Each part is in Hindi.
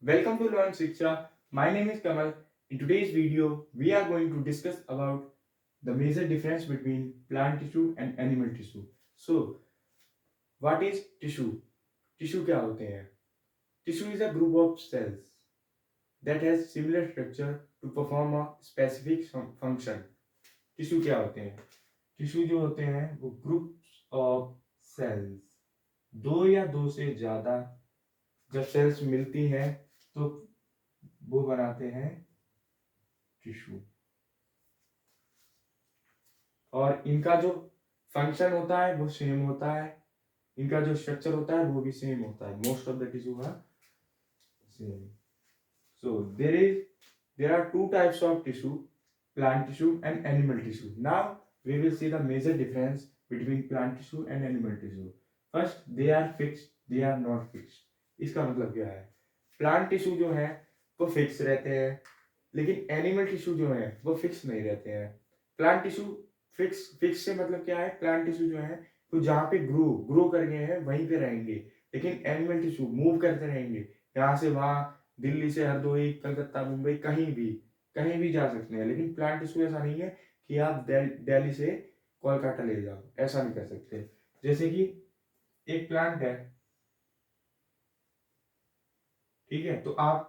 Welcome to Learn Shiksha. My name is Kamal. In today's video, we are going to discuss about the major difference between plant tissue and animal tissue. So, what is tissue? Tissue क्या होते हैं? Tissue is a group of cells that has similar structure to perform a specific function. Tissue क्या होते हैं? Tissue जो होते हैं वो groups of cells, दो या दो से ज्यादा जब सेल्स मिलती हैं तो वो बनाते हैं टिश्यू। और इनका जो फंक्शन होता है वो सेम होता है, इनका जो स्ट्रक्चर होता है वो भी सेम होता है। Most of the tissue are same. So there are two types of tissue, plant tissue and animal tissue. Now we will see the major difference between plant tissue and animal tissue. First, they are fixed, they are not fixed. इसका मतलब क्या है? प्लांट टिश्यू जो है वो फिक्स रहते हैं, लेकिन एनिमल टिश्यू जो है वो फिक्स नहीं रहते हैं। प्लांट टिश्यू फिक्स से मतलब क्या है? प्लांट टिश्यू जो है वो जहाँ पे ग्रो कर गए हैं वहीं पे रहेंगे, लेकिन एनिमल टिश्यू मूव करते रहेंगे, यहाँ से वहां, दिल्ली से हरदोई, कलकत्ता, मुंबई, कहीं भी जा सकते हैं। लेकिन प्लांट टिश्यू ऐसा नहीं है कि आप दिल्ली से कोलकाता ले जाओ, ऐसा नहीं कर सकते। जैसे कि एक प्लांट है, ठीक है, तो आप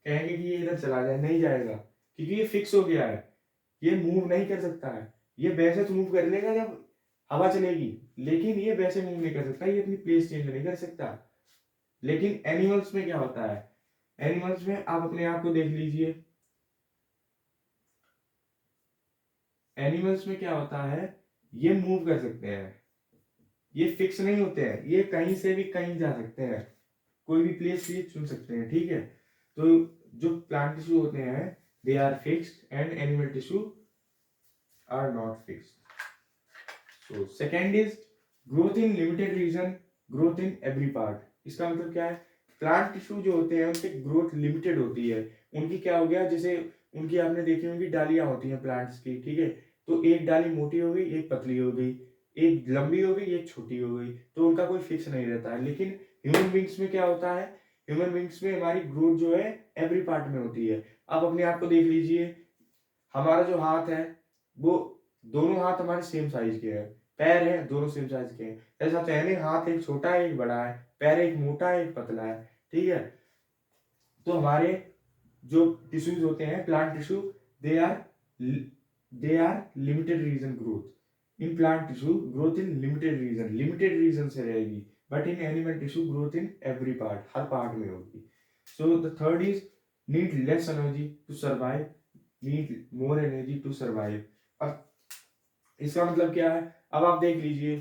कहेंगे कि ये इधर चला जाए, नहीं जाएगा, क्योंकि ये फिक्स हो गया है, ये मूव नहीं कर सकता है। ये वैसे तो मूव कर लेगा जब हवा चलेगी, लेकिन ये वैसे मूव नहीं कर सकता, ये अपनी प्लेस चेंज नहीं कर सकता। लेकिन एनिमल्स में क्या होता है? एनिमल्स में आप अपने आप को देख लीजिए, एनिमल्स में क्या होता है? ये मूव कर सकते हैं, ये फिक्स नहीं होते हैं, ये कहीं से भी कहीं जा सकते हैं, कोई भी प्लेस ये चुन सकते हैं, ठीक है। तो जो प्लांट टिश्यू होते हैं they are fixed and animal tissue are not fixed. So second is growth in limited region, growth in every part. इसका मतलब क्या है? प्लांट टिश्यू जो होते हैं उनकी ग्रोथ लिमिटेड होती है। उनकी क्या हो गया, जैसे उनकी आपने देखी होंगी डालियां होती हैं प्लांट्स की, ठीक है, तो एक डाली मोटी हो गई, एक पतली हो गई, एक लंबी हो गई, एक छोटी हो गई, तो उनका कोई फिक्स नहीं रहता है। लेकिन ह्यूमन बींग्स में क्या होता है? ह्यूमन बींग्स में हमारी ग्रोथ जो है एवरी पार्ट में होती है। आप अपने आप को देख लीजिए, हमारा जो हाथ है वो, दोनों हाथ हमारे सेम साइज के हैं, पैर है दोनों सेम साइज के हैं। ऐसा तो है नहीं, हाथ एक छोटा है एक बड़ा है, पैर एक मोटा है एक पतला है, ठीक है। तो हमारे जो टिश्यूज होते हैं plant tissue, they are they are limited region growth. In plant tissue growth in limited region से रहेगी, but in animal tissue growth in every part, हर पार्ट में होगी। So the third is need less energy to survive, need more energy to survive. अब इसका मतलब क्या है? अब आप देख लीजिए,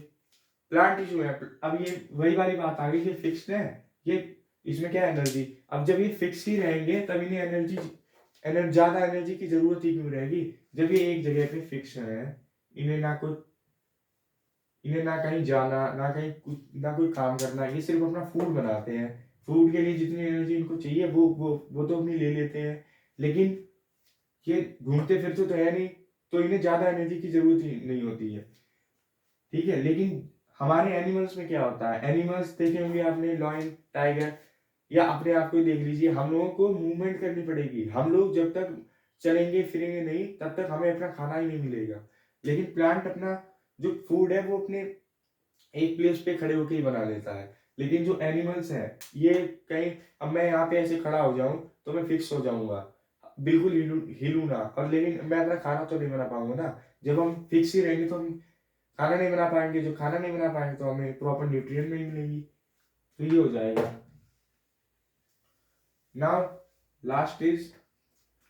प्लांट टिश्यू है, अब ये वही वाली बात आ गई कि फिक्स्ड है, ये इसमें क्या एनर्जी, अब जब ये फिक्स ही रहेंगे तब इन्हें ज्यादा एनर्जी की जरूरत ही क्यों रहेगी? जब ये एक जगह पे फिक्स है, इन्हें इन्हें ना कहीं जाना, ना कहीं कुछ, ना कोई काम करना, ये सिर्फ अपना फूड बनाते हैं। फूड के लिए जितनी एनर्जी इनको चाहिए वो तो अपनी ले लेते हैं, लेकिन ये घूमते फिरते तो है नहीं, तो इन्हें ज्यादा एनर्जी की जरूरत ही नहीं होती है, ठीक है। लेकिन हमारे एनिमल्स में क्या होता है? एनिमल्स देखे होंगे आपने, लॉयन, टाइगर, या अपने आप को ही देख लीजिए, हम लोगों को मूवमेंट करनी पड़ेगी। हम लोग जब तक चलेंगे फिरेंगे नहीं तब तक हमें अपना खाना ही नहीं मिलेगा। लेकिन प्लांट अपना जो फूड है वो अपने एक प्लेस पे खड़े होकर ही बना लेता है। लेकिन जो एनिमल्स हैं, ये कहीं, अब मैं यहाँ पे ऐसे खड़ा हो जाऊं तो मैं फिक्स हो जाऊंगा, बिल्कुल हिलू ना, और लेकिन मैं अपना खाना तो नहीं बना पाऊंगा ना। जब हम फिक्स ही रहेंगे तो हम खाना नहीं बना पाएंगे, जो खाना नहीं बना पाएंगे तो हमें प्रॉपर न्यूट्रिएंट नहीं मिलेगी, तो ये हो जाएगा। Now last is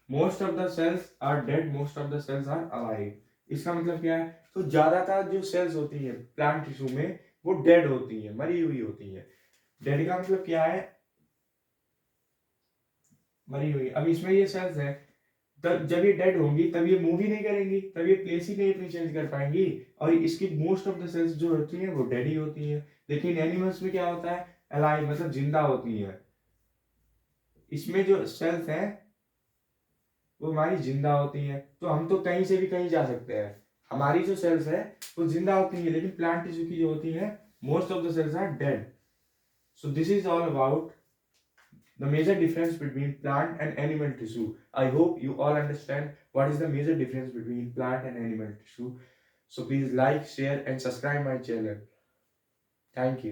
most of the cells are dead, most of the cells are alive. इसका मतलब क्या है? तो ज्यादातर जो सेल्स होती है प्लांट टिश्यू में वो डेड होती है, मरी हुई होती है। डेड का मतलब क्या है? मरी हुई। अब इसमें ये सेल्स है, तब जब ये डेड होंगी तब ये मूव ही नहीं करेंगी, तब ये प्लेस ही नहीं अपनी चेंज कर पाएंगी, और इसकी मोस्ट ऑफ द सेल्स जो होती हैं वो डेड ही होती हैं। लेकिन एनिमल्स में क्या होता है? अलाइव, मतलब जिंदा होती है। इसमें जो सेल्स हैं वो हमारी जिंदा होती हैं, तो हम तो कहीं से भी कहीं जा सकते हैं। हमारी जो सेल्स है वो जिंदा होती है, लेकिन प्लांट टिश्यू की जो होती है most of the cells are dead. So this is all about the major difference between plant and animal tissue. I hope you all understand what is the major difference between plant and animal tissue. So please like, share and subscribe my channel. Thank you.